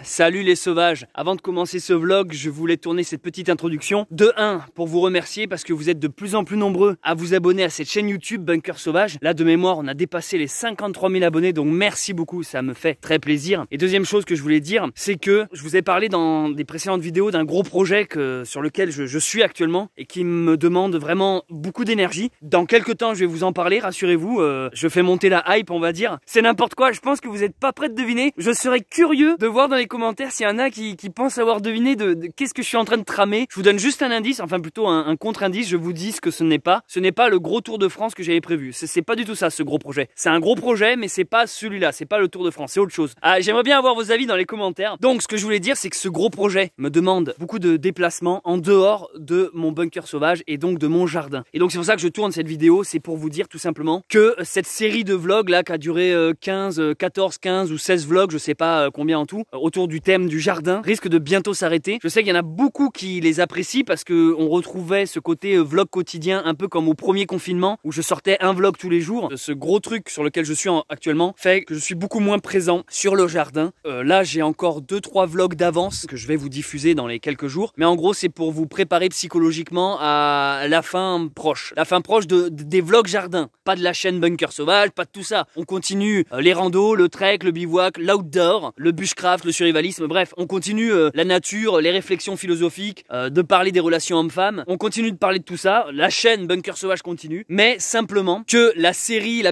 Salut les sauvages. Avant de commencer ce vlog, je voulais tourner cette petite introduction. De 1, pour vous remercier parce que vous êtes de plus en plus nombreux à vous abonner à cette chaîne YouTube Bunker Sauvage. Là de mémoire, on a dépassé les 53 000 abonnés, donc merci beaucoup, ça me fait très plaisir. Et deuxième chose que je voulais dire, c'est que je vous ai parlé dans des précédentes vidéos d'un gros projet sur lequel je suis actuellement et qui me demande vraiment beaucoup d'énergie. Dans quelques temps, je vais vous en parler, rassurez-vous, je fais monter la hype, on va dire. C'est n'importe quoi, je pense que vous n'êtes pas prêts de deviner. Je serais curieux de voir dans les commentaires s'il y en a qui pensent avoir deviné de qu'est-ce que je suis en train de tramer. Je vous donne juste un indice, enfin plutôt un contre-indice, je vous dis ce que ce n'est pas. Ce n'est pas le gros Tour de France que j'avais prévu. C'est pas du tout ça, ce gros projet. C'est un gros projet, mais c'est pas celui-là, c'est pas le Tour de France, c'est autre chose. Ah, j'aimerais bien avoir vos avis dans les commentaires. Donc, ce que je voulais dire, c'est que ce gros projet me demande beaucoup de déplacements en dehors de mon bunker sauvage et donc de mon jardin. Et donc, c'est pour ça que je tourne cette vidéo, c'est pour vous dire tout simplement que cette série de vlogs là, qui a duré 14, 15 ou 16 vlogs, je sais pas combien en tout, autour du thème du jardin, risque de bientôt s'arrêter. Je sais qu'il y en a beaucoup qui les apprécient parce que on retrouvait ce côté vlog quotidien un peu comme au premier confinement où je sortais un vlog tous les jours. Ce gros truc sur lequel je suis actuellement fait que je suis beaucoup moins présent sur le jardin. Là j'ai encore 2-3 vlogs d'avance que je vais vous diffuser dans les quelques jours. Mais en gros c'est pour vous préparer psychologiquement à la fin proche. La fin proche des vlogs jardin. Pas de la chaîne Bunker Sauvage, pas de tout ça. On continue les randos, le trek, le bivouac, l'outdoor, le bushcraft, le survivalisme, bref, on continue la nature, les réflexions philosophiques, de parler des relations hommes-femmes, on continue de parler de tout ça, la chaîne Bunker Sauvage continue, mais simplement que la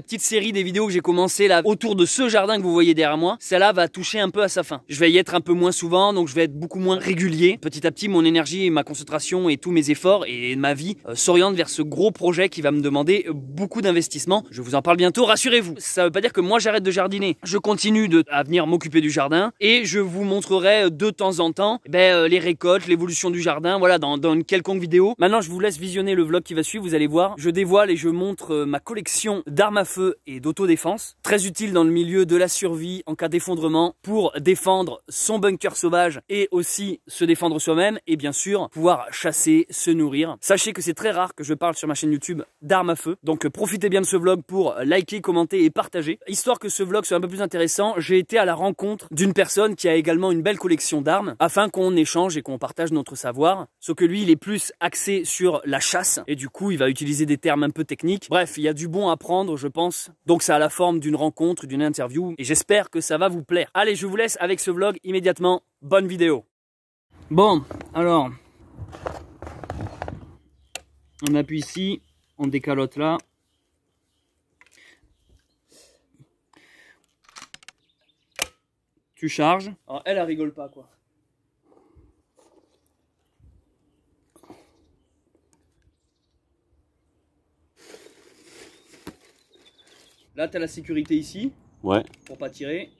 petite série des vidéos que j'ai commencé là autour de ce jardin que vous voyez derrière moi, celle-là va toucher un peu à sa fin. Je vais y être un peu moins souvent, donc je vais être beaucoup moins régulier. Petit à petit, mon énergie, ma concentration et tous mes efforts et ma vie s'orientent vers ce gros projet qui va me demander beaucoup d'investissement. Je vous en parle bientôt, rassurez-vous. Ça veut pas dire que moi j'arrête de jardiner. Je continue à venir m'occuper du jardin et je vous montrerai de temps en temps les récoltes, l'évolution du jardin, voilà, dans une quelconque vidéo. Maintenant, je vous laisse visionner le vlog qui va suivre, vous allez voir. Je dévoile et je montre ma collection d'armes à feu et d'autodéfense. Très utile dans le milieu de la survie en cas d'effondrement pour défendre son bunker sauvage et aussi se défendre soi-même et bien sûr pouvoir chasser, se nourrir. Sachez que c'est très rare que je parle sur ma chaîne YouTube d'armes à feu. Donc profitez bien de ce vlog pour liker, commenter et partager. Histoire que ce vlog soit un peu plus intéressant, j'ai été à la rencontre d'une personne qui a également une belle collection d'armes afin qu'on échange et qu'on partage notre savoir. Sauf que lui, il est plus axé sur la chasse et du coup, il va utiliser des termes un peu techniques. Bref, il y a du bon à prendre, je pense. Donc ça a la forme d'une rencontre, d'une interview et j'espère que ça va vous plaire. Allez, je vous laisse avec ce vlog immédiatement. Bonne vidéo. Bon, alors, on appuie ici, on décalote là. Tu charges. Alors elle rigole pas quoi. Là t'as la sécurité ici. Ouais. Pour pas tirer.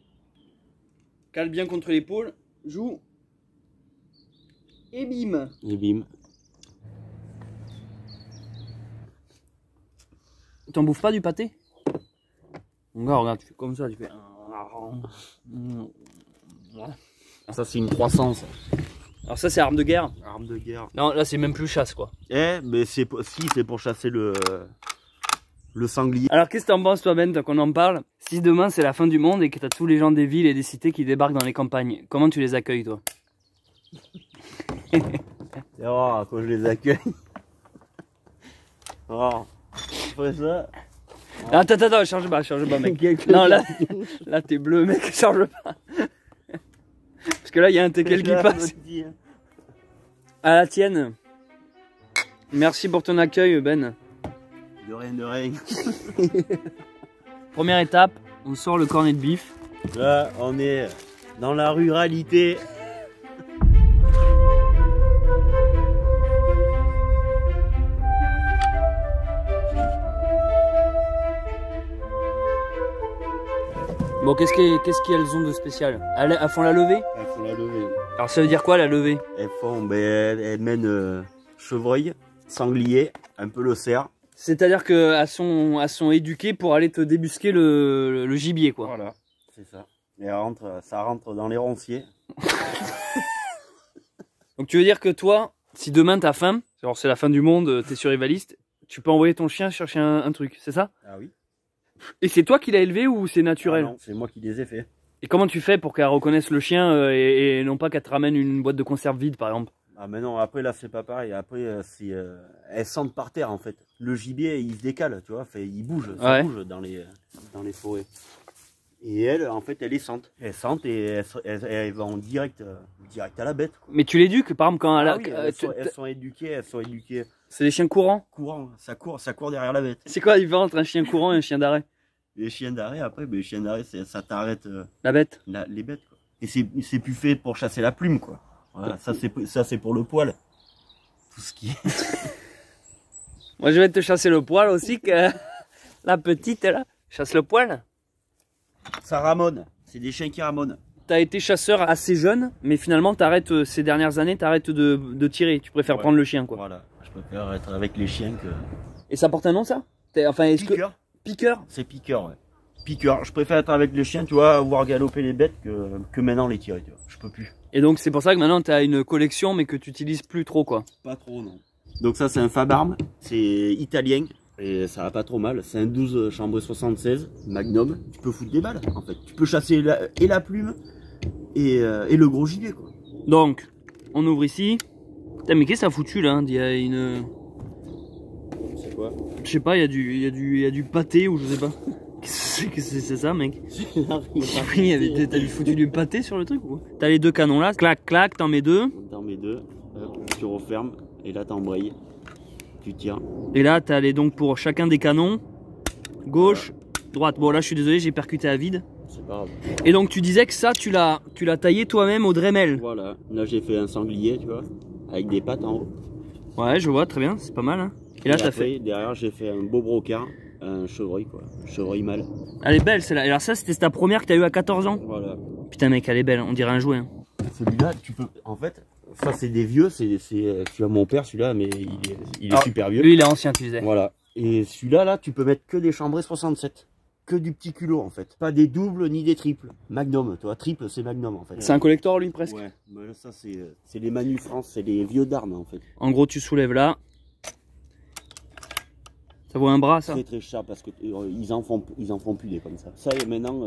Cale bien contre l'épaule. Joue. Et bim. Et bim. T'en bouffes pas du pâté? Regarde, tu fais comme ça, tu fais. Ça c'est une croissance. Alors ça c'est arme de guerre. Arme de guerre. Non, là c'est même plus chasse quoi. Mais c'est pour chasser le sanglier. Alors qu'est-ce que t'en penses toi Ben, tant qu'on en parle? Si demain c'est la fin du monde et que t'as tous les gens des villes et des cités qui débarquent dans les campagnes, comment tu les accueilles toi? Oh, quand je les accueille. Oh, après ça. Attends, change pas mec. Non là t'es bleu mec, change pas. Parce que là il y a un teckel qui passe. À la tienne. Merci pour ton accueil Ben. De rien. Première étape, on sort le cornet de bif. Là on est dans la ruralité. Bon, qu'est-ce qu'elles ont de spécial? Elles font la levée? Elles font la levée. Alors ça veut dire quoi la levée? Elles mènent chevreuil, sanglier, un peu le cerf. C'est-à-dire qu'elles sont éduquées pour aller te débusquer le gibier quoi. Voilà, c'est ça. Et ça rentre dans les ronciers. Donc tu veux dire que toi, si demain t'as faim, alors c'est la fin du monde, t'es survivaliste, tu peux envoyer ton chien chercher un truc, c'est ça? Ah oui. Et c'est toi qui l'as élevé ou c'est naturel? Ah non, c'est moi qui les ai fait. Et comment tu fais pour qu'elle reconnaisse le chien et non pas qu'elle te ramène une boîte de conserve vide par exemple? Ah mais non, après là c'est pas pareil, après elles sentent par terre en fait. Le gibier il se décale, tu vois, il bouge, ça bouge dans les forêts. Et elles, en fait, elles les sentent. Elles sentent et elles vont direct à la bête, quoi. Mais tu l'éduques par exemple quand elle a... Oui, elles sont éduquées, C'est des chiens courants? Courant, ça court derrière la bête. C'est quoi la différence entre un chien courant et un chien d'arrêt? Les chiens d'arrêt, après, les chiens d'arrêt, ça t'arrête La bête? les bêtes, quoi. Et c'est plus fait pour chasser la plume, quoi. Voilà, ça c'est pour le poil. Tout ce qui est... Moi je vais te chasser le poil aussi, que la petite là. Chasse le poil? Ça ramone, c'est des chiens qui ramonent. T'as été chasseur assez jeune, mais finalement t'arrêtes ces dernières années, t'arrêtes de tirer. Tu préfères prendre le chien, quoi. Voilà, je préfère être avec les chiens que... Et ça porte un nom, ça? Enfin, Piqueur. Piqueur? C'est piqueur, ouais. Piqueur, je préfère être avec les chiens, tu vois, voir galoper les bêtes que maintenant les tirer, tu vois. Je peux plus. Et donc c'est pour ça que maintenant t'as une collection, mais que tu utilises plus trop, quoi. Pas trop, non. Donc ça c'est un Fabarm, c'est italien. Et ça va pas trop mal, c'est un 12 chambré 76 Magnum. Tu peux foutre des balles en fait. Tu peux chasser la plume et le gros gibier, quoi. Donc, on ouvre ici. Putain, mais qu'est-ce que ça a foutu là? Il y a une... C'est quoi? Je sais pas, il y a du pâté ou je sais pas. Qu'est-ce que c'est ça, mec? Oui, t'as foutu du pâté sur le truc ou quoi? T'as les deux canons là, clac, clac, t'en mets deux. T'en mets deux, hop, tu refermes et là t'embrayes. Tu tires. Et là, t'as les donc pour chacun des canons, gauche, droite. Bon, là, je suis désolé, j'ai percuté à vide. C'est pas grave. Et donc, tu disais que ça, tu l'as taillé toi-même au Dremel. Voilà, là j'ai fait un sanglier, tu vois, avec des pattes en haut. Ouais, je vois, très bien, c'est pas mal. Hein. Et là, t'as fait. Derrière, j'ai fait un beau brocard, un chevreuil, quoi. Un chevreuil mâle. Elle est belle, celle-là. Et alors, ça, c'était ta première que t'as eu à 14 ans? Voilà. Putain, mec, elle est belle, on dirait un jouet. Hein. Celui-là, tu peux. En fait. Ça c'est des vieux, tu vois mon père celui-là, mais il est super vieux. Lui il est ancien, tu disais. Voilà. Et celui-là, là, tu peux mettre que des chambrés 67. Que du petit culot en fait. Pas des doubles ni des triples. Magnum, tu vois, triple c'est Magnum en fait. C'est un collector lui presque. Ouais, mais ça c'est les Manu France, c'est les vieux d'armes en fait. En gros tu soulèves là. Ça vaut un bras ça? Très très cher parce que ils en font plus des comme ça. Ça et maintenant,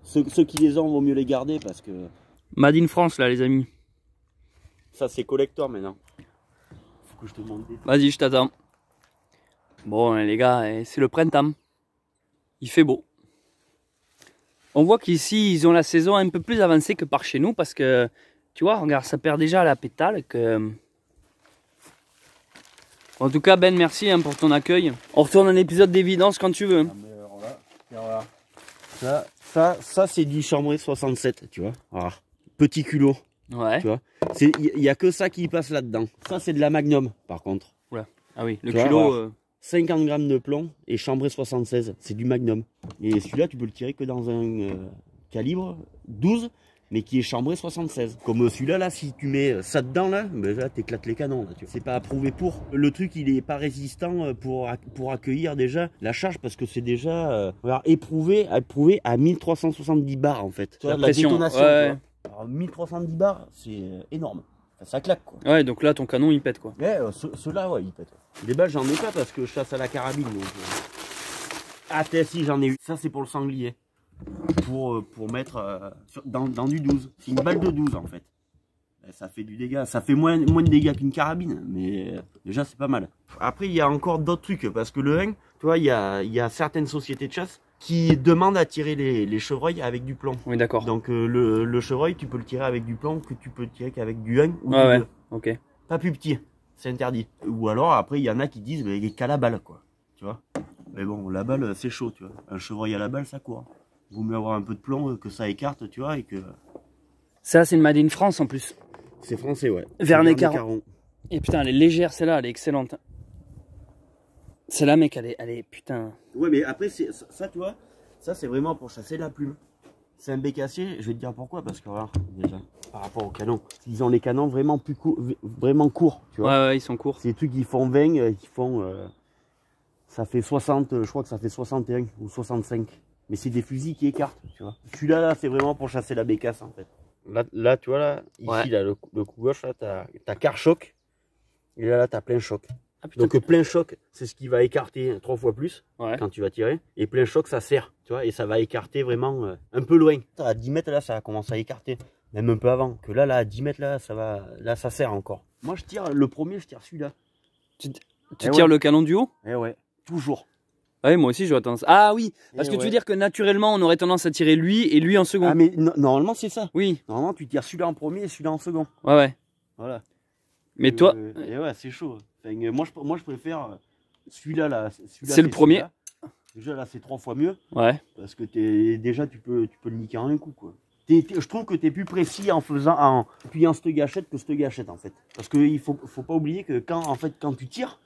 ceux qui les ont vaut mieux les garder parce que... Made in France là les amis. Ça c'est collector maintenant. Faut que je te demande. Vas-y, je t'attends. Bon les gars, c'est le printemps. Il fait beau. On voit qu'ici ils ont la saison un peu plus avancée que par chez nous parce que tu vois, regarde, ça perd déjà la pétale que... En tout cas Ben, merci hein, pour ton accueil. On retourne à un épisode d'évidence quand tu veux. Ah, mais alors là, ça c'est du chambré 67, tu vois. Voilà. Petit culot. Ouais. Tu vois, il y a que ça qui passe là-dedans. Ça c'est de la Magnum par contre. Oula. Ah oui, le tu culot. Vois, 50 grammes de plomb et chambré 76, c'est du Magnum. Et celui-là tu peux le tirer que dans un calibre 12, mais qui est chambré 76. Comme celui-là là, si tu mets ça dedans là, ben là t'éclates les canons là. C'est pas approuvé pour. Le truc il est pas résistant pour accueillir déjà la charge parce que c'est déjà éprouvé à 1370 bars en fait. La pression. Détonation. Ouais. Alors 1370 bars, c'est énorme. Ça claque quoi. Ouais, donc là ton canon il pète quoi. Ouais, ceux-là ouais, ils pètent. Les balles j'en ai pas parce que je chasse à la carabine. Donc, Ah si j'en ai eu. Ça c'est pour le sanglier. Pour mettre dans du 12. C'est une balle de 12 en fait. Ça fait du dégât. Ça fait moins de dégâts qu'une carabine. Mais déjà c'est pas mal. Après il y a encore d'autres trucs. Parce que le 1, tu vois, il y a certaines sociétés de chasse qui demandent à tirer les chevreuils avec du plomb. Oui d'accord. Donc le chevreuil tu peux le tirer avec du plomb que tu peux le tirer qu'avec du 1 ou du 2. Ouais, ok. Pas plus petit. C'est interdit. Ou alors après il y en a qui disent qu'à la balle quoi. Tu vois. Mais bon la balle c'est chaud tu vois. Un chevreuil à la balle ça court. Vaut mieux avoir un peu de plomb que ça écarte, tu vois, et que... Ça, c'est une Made in France en plus. C'est français, ouais. Vernet Caron. Et putain, elle est légère, celle-là, elle est excellente. Celle-là, mec, elle est putain... Ouais, mais après, ça, tu vois, ça, c'est vraiment pour chasser la plume. C'est un bécassier, je vais te dire pourquoi, parce que, regarde, déjà, par rapport au canon, ils ont les canons vraiment vraiment courts, tu vois. Ouais, ils sont courts. C'est des trucs qui font 20, qui font... ça fait 60, je crois que ça fait 61 ou 65. Mais c'est des fusils qui écartent, tu vois. Celui-là, là, c'est vraiment pour chasser la bécasse, en fait. Là tu vois, là, ici, là, le coup gauche, là, t'as quart choc. Et là, t'as plein choc. Ah, putain. Donc plein choc, c'est ce qui va écarter 3 fois plus Ouais. quand tu vas tirer. Et plein choc, ça serre, tu vois, et ça va écarter vraiment un peu loin. À 10 mètres, là, ça commence à écarter. Même un peu avant. Que là, à 10 mètres, là, ça serre encore. Moi, je tire le premier, je tire celui-là. Tu tires le canon du haut? Eh ouais, toujours. Ouais, moi aussi j'aurais tendance. Ah oui, parce Eh que tu veux ouais. dire que naturellement on aurait tendance à tirer lui et lui en second. Ah, mais normalement, c'est ça. Oui, Normalement, tu tires celui-là en premier et celui-là en second. ouais. Voilà. Mais toi, Et ouais, c'est chaud. Enfin, moi, je préfère celui-là, là. c'est le premier. Celui-là. Déjà, là, c'est 3 fois mieux. Ouais. Parce que déjà, tu peux le niquer en un coup, quoi. Je trouve que tu es plus précis en appuyant cette gâchette que cette gâchette, en fait. Parce qu'il faut pas oublier que quand tu tires,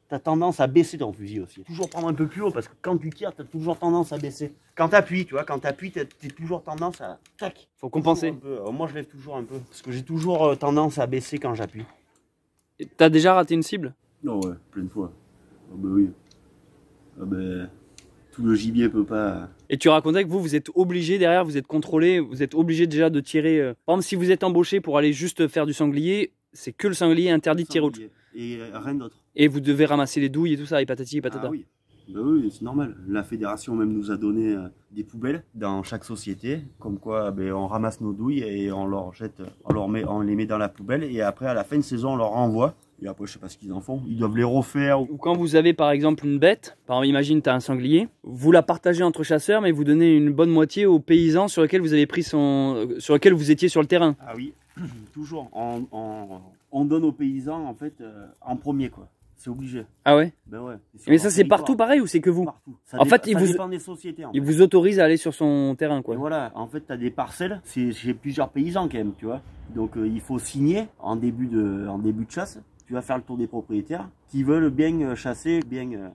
tu as tendance à baisser ton fusil aussi. Toujours prendre un peu plus haut, parce que quand tu tires, tu as toujours tendance à baisser. Quand tu appuies, tu vois, tu as toujours tendance à... Tac. Faut compenser. Moi, je lève toujours un peu. Parce que j'ai toujours tendance à baisser quand j'appuie. T'as déjà raté une cible? Non, ouais, plein de fois. Ah bah oui. Ah bah... Tout le gibier peut pas... Et tu racontais que vous êtes obligé derrière, vous êtes contrôlé, vous êtes obligé déjà de tirer. Par exemple, si vous êtes embauché pour aller juste faire du sanglier, c'est que le sanglier interdit de tirer autre. Et rien d'autre. Et vous devez ramasser les douilles et tout ça, et patati et patata. Ah oui. Bah oui, c'est normal. La fédération même nous a donné des poubelles dans chaque société, comme quoi on ramasse nos douilles et on leur jette, on les met dans la poubelle et après à la fin de saison on leur renvoie. Et après je sais pas ce qu'ils en font, ils doivent les refaire. Ou quand vous avez par exemple une bête, par exemple imagine tu as un sanglier, vous la partagez entre chasseurs mais vous donnez une bonne moitié aux paysans sur lesquels vous avez pris sur lesquels vous étiez sur le terrain. Ah oui, toujours. On donne aux paysans en fait en premier quoi. C'est obligé. Ah ouais? Ben ouais. Mais ça c'est partout pareil ou c'est que vous? Partout. En fait, ça dépend des sociétés. Il vous autorise à aller sur son terrain quoi. Et voilà, en fait, tu as des parcelles, c'est chez plusieurs paysans quand même, tu vois. Donc il faut signer en début de chasse. Tu vas faire le tour des propriétaires qui veulent bien chasser,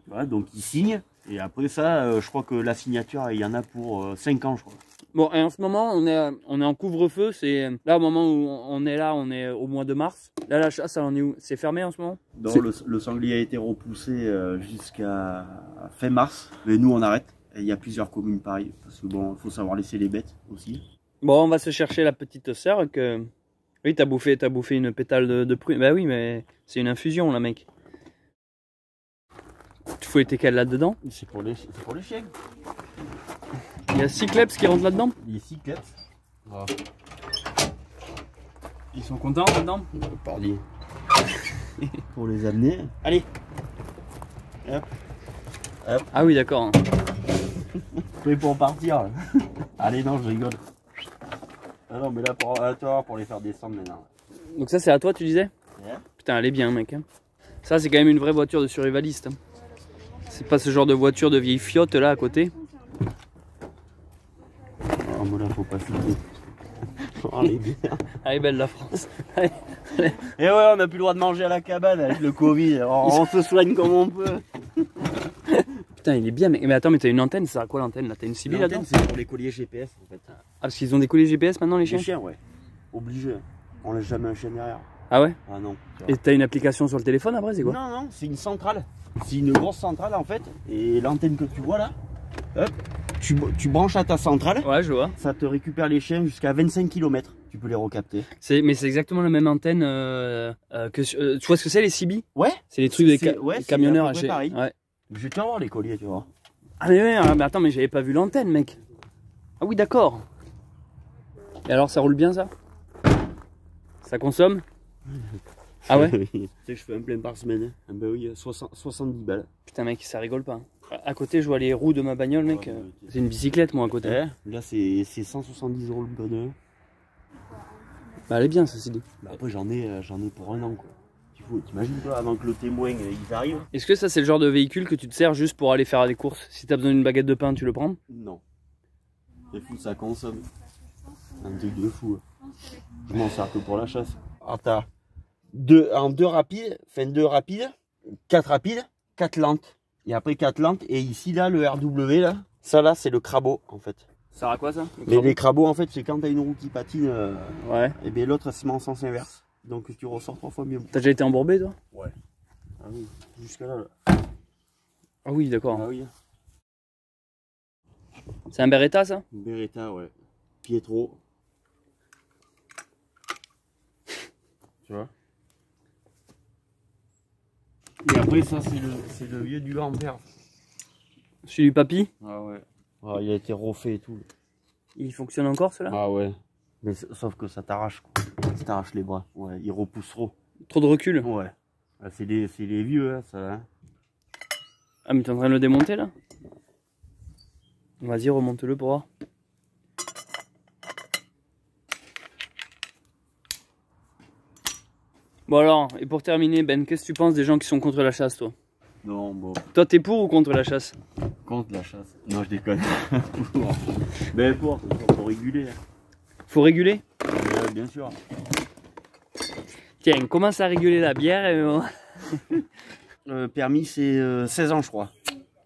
voilà, donc ils signent. Et après ça, je crois que la signature, il y en a pour 5 ans, je crois. Bon, et en ce moment, on est en couvre-feu. C'est là au moment où on est au mois de mars. Là, la chasse, elle en est où? C'est fermé en ce moment? Donc le sanglier a été repoussé jusqu'à fin mars. Mais nous, on arrête. Et il y a plusieurs communes pareil. Parce que bon, il faut savoir laisser les bêtes aussi. Bon, on va se chercher la petite sœur que... Oui, t'as bouffé une pétale de prune. Bah oui, mais c'est une infusion, là, mec. Tu fouilles tes cales là-dedans? C'est pour les chiens. Il y a 6 kleps qui rentrent là-dedans? Les cyclettes. Voilà. Ils sont contents là-dedans? Pardon. Pour les amener. Allez. Hop. Hop. Ah oui, d'accord. Prêt pour partir. Là. Allez, non, je rigole. Ah non, mais là, pour les faire descendre maintenant. Donc ça, c'est à toi, tu disais? Yeah. Putain, elle est bien, mec. Ça, c'est quand même une vraie voiture de survivaliste. C'est pas ce genre de voiture de vieille fiotte là à côté. Oh, moi là, faut pas flipper. Oh, les bières. Elle est belle la France. Et ouais, on n'a plus le droit de manger à la cabane avec le Covid. On se soigne comme on peut. Putain, il est bien, mais attends, mais t'as une antenne, ça sert à quoi l'antenne là? T'as une CB là-dedans? C'est pour les colliers GPS en fait. Ah, parce qu'ils ont des colliers GPS maintenant, les chiens? Les chiens, ouais. Obligé. On laisse jamais un chien derrière. Ah ouais? Ah non. Et t'as une application sur le téléphone après, c'est quoi? Non, non, c'est une centrale. C'est une grosse centrale en fait. Et l'antenne que tu vois là, hop, tu branches à ta centrale. Ouais, je vois. Ça te récupère les chiens jusqu'à 25 km. Tu peux les recapter. Mais c'est exactement la même antenne que... tu vois ce que c'est les CB? Ouais. C'est les trucs des ouais, camionneurs. à peu près pareil. Ouais. Je vais te voir les colliers, tu vois. Ah mais ouais, mais attends, mais j'avais pas vu l'antenne, mec. Ah oui, d'accord. Et alors, ça roule bien ça? Ça consomme? Ah ouais? Tu sais que je fais un plein par semaine. Ah bah oui, 70 balles. Putain mec, ça rigole pas. À côté, je vois les roues de ma bagnole, mec. C'est une bicyclette, moi, à côté. Là, c'est 170 € le bonheur. Bah, elle est bien, ceci dit. Bah après, j'en ai pour un an, quoi. T'imagines toi, avant que le témoin ils arrivent. Est-ce que ça, c'est le genre de véhicule que tu te sers juste pour aller faire des courses? Si t'as besoin d'une baguette de pain, tu le prends? Non. C'est fou, ça consomme. Un truc de fou. Je m'en sers que pour la chasse. Alors, t'as deux rapides, 4 rapides, 4 lentes. Et après 4 lentes, et ici, là, le RW, là, ça, là, c'est le crabot, en fait. Ça sert à quoi, ça? Mais les crabots, en fait, c'est quand t'as une roue qui patine, ouais. Et bien l'autre, c'est en sens inverse. Donc tu ressors 3 fois mieux. T'as déjà été embourbé, toi? Ouais. Ah oui, jusqu'à là. Ah oui, d'accord. Ah oui. C'est un Beretta, ça? Beretta, ouais. Pietro. Tu vois? Et après, ça, c'est le vieux du grand-père. Celui du papy? Ah ouais. Ah, il a été refait et tout. Il fonctionne encore cela? Ah ouais. Mais sauf que ça t'arrache, quoi. Ça t'arrache les bras. Ouais, il repousse trop. Trop de recul? Ouais. Ah, c'est les vieux, hein, ça. Hein. Ah, mais t'es en train de le démonter là? Vas-y, remonte-le pour voir. Bon alors, et pour terminer, Ben, qu'est-ce que tu penses des gens qui sont contre la chasse, toi? Non, bon. Toi, t'es pour ou contre la chasse? Contre la chasse. Non, je déconne. Mais pour, faut réguler. Faut réguler? Ouais, bien sûr. Tiens, commence à réguler la bière et... Permis, c'est 16 ans, je crois.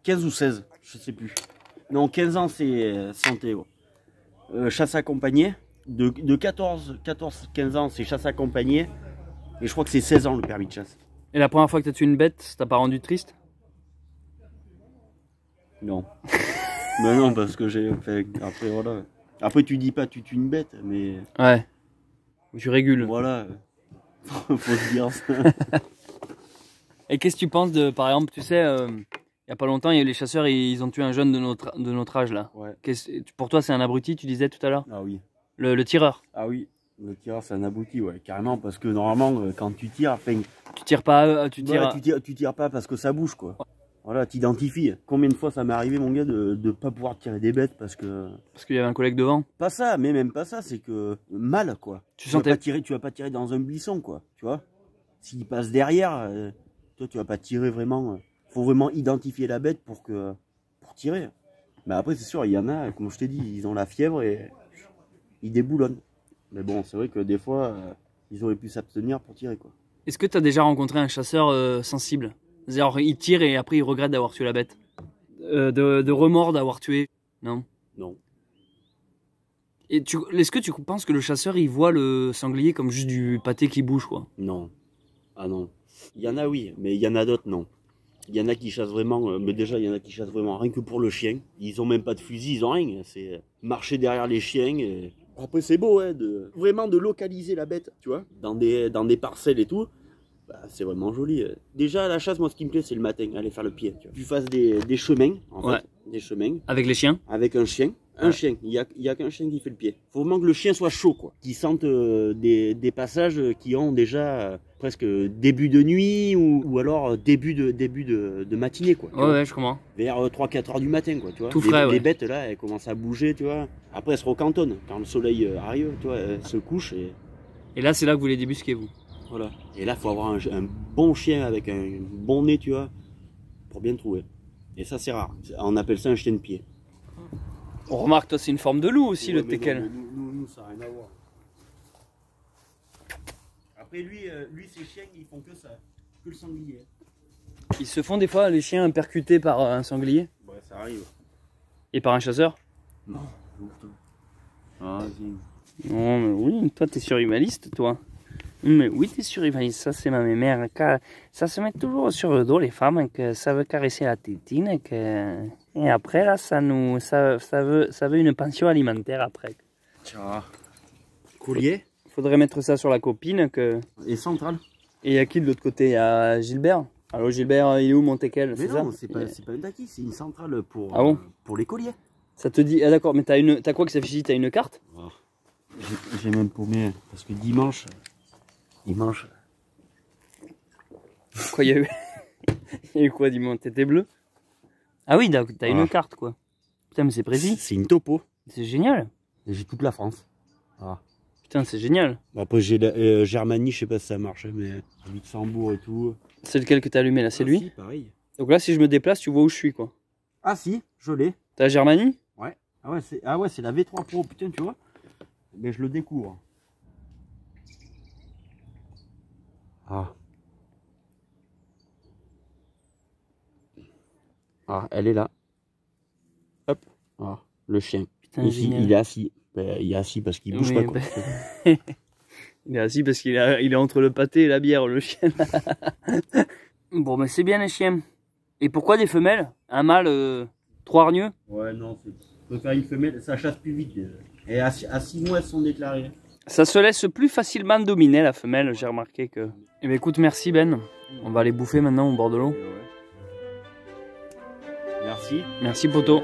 15 ou 16, je sais plus. Non, 15 ans, c'est santé. Ouais. Chasse accompagnée. De 14-15 ans, c'est chasse accompagnée. Et je crois que c'est 16 ans le permis de chasse. Et la première fois que t'as tué une bête, ça t'a pas rendu triste? Non. Mais non, parce que j'ai fait. Après, voilà. Après, tu dis pas tu tues une bête, mais. Ouais. Tu régules. Voilà. Faut se dire ça. Et qu'est-ce que tu penses de, par exemple, tu sais, il y a pas longtemps, il y a les chasseurs, ils ont tué un jeune de notre âge là. Ouais. Pour toi, c'est un abruti, tu disais tout à l'heure? Ah oui. Le tireur. Ah oui. Le tireur, c'est un abouti, ouais, carrément, parce que normalement, quand tu tires, enfin, Tu tires pas, tu tires. voilà, tu tires pas parce que ça bouge, quoi. Voilà, t'identifies. Combien de fois ça m'est arrivé, mon gars, de pas pouvoir tirer des bêtes parce que. Parce qu'il y avait un collègue devant. Pas ça, mais même pas ça, c'est que mal, quoi. Tu sentais. Tu vas pas tirer dans un buisson, quoi. Tu vois. S'il passe derrière, toi, tu vas pas tirer vraiment. Faut vraiment identifier la bête pour tirer. Mais après, c'est sûr, il y en a, comme je t'ai dit, ils ont la fièvre et ils déboulonnent. Mais bon, c'est vrai que des fois, ils auraient pu s'abstenir pour tirer, quoi. Est-ce que tu as déjà rencontré un chasseur sensible? C'est-à-dire, il tire et après il regrette d'avoir tué la bête. De remords d'avoir tué? Non. Non. Et est-ce que tu penses que le chasseur il voit le sanglier comme juste du pâté qui bouge, quoi? Non. Ah non. Il y en a, oui, mais il y en a d'autres, non. Il y en a qui chassent vraiment, mais déjà, il y en a qui chassent vraiment rien que pour le chien. Ils ont même pas de fusil, ils ont rien. C'est marcher derrière les chiens. Et... Après, c'est beau, hein, vraiment de localiser la bête, tu vois, dans des parcelles et tout. Bah, c'est vraiment joli. Déjà, à la chasse, moi, ce qui me plaît, c'est le matin, aller faire le pied. Tu fasses des chemins, en fait. Des chemins. Avec les chiens? Avec un chien. Un chien, il y a qu'un chien qui fait le pied. Faut vraiment que le chien soit chaud, quoi. Qu'il sente des passages qui ont déjà presque début de nuit ou alors début de matinée, quoi. Ouais, je comprends. Vers 3-4 heures du matin, quoi, tu vois. Tout frais, les bêtes, là, elles commencent à bouger, tu vois. Après, elles se recantonnent. Quand le soleil arrive, tu vois, elles se couchent Et là, c'est là que vous les débusquez, vous. Voilà. Et là, faut avoir un bon chien avec un bon nez, tu vois, pour bien trouver. Et ça, c'est rare. On appelle ça un chien de pied. On remarque, toi, c'est une forme de loup aussi, Ouais, le mais teckel. Non, nous, ça n'a rien à voir. Après, lui, ses chiens, ils font que ça. Que le sanglier. Ils se font des fois, les chiens, percutés par un sanglier? Ouais, ça arrive. Et par un chasseur? Non, ah, si. Non, mais oui, toi, t'es survivaliste, toi. Mais oui, t'es survivaliste, ça, c'est ma mère. Ça se met toujours sur le dos, les femmes, que ça veut caresser la tétine, que... Et après, là, ça veut une pension alimentaire, après. Tiens. Collier. Faudrait mettre ça sur la copine, que... Et central. Et il y a qui de l'autre côté? Il y a Gilbert. Allô, Gilbert, il est où, mon teckel? Mais non, ça c'est pas un taki, c'est une centrale pour, ah bon pour les colliers. Ça te dit... Ah d'accord, mais t'as quoi que ça fait? T'as une carte? Oh. J'ai même paumé, parce que dimanche... Quoi, il y a eu... il y a eu quoi, dimanche? T'étais bleu? Ah oui, t'as une carte, quoi. Putain, mais c'est précis. C'est une topo. C'est génial. J'ai toute la France. Ah. Putain, c'est génial. Après, j'ai Germanie, je sais pas si ça marche, mais Luxembourg et tout. C'est lequel que t'as allumé, là? C'est lui? Si, pareil. Donc là, si je me déplace, tu vois où je suis, quoi. Ah si, je l'ai. T'as Germanie? Ouais. Ah ouais, c'est la V3 Pro, putain, tu vois. Mais je le découvre. Ah. Ah, elle est là. Hop. Ah, le chien. Putain, ici, génial. il est assis. Ben, il est assis parce qu'il bouge Oui, pas, quoi. Il est assis parce qu'il est entre le pâté et la bière, le chien. Bon, mais c'est bien les chiens. Et pourquoi des femelles? Un mâle trop hargneux? Ouais, non, c'est... Faut faire une femelle, ça chasse plus vite déjà. Et à 6 mois, elles sont déclarées. Ça se laisse plus facilement dominer la femelle, j'ai remarqué que... Eh bien écoute, merci Ben. On va aller bouffer maintenant au bord de l'eau. Merci. Merci poto.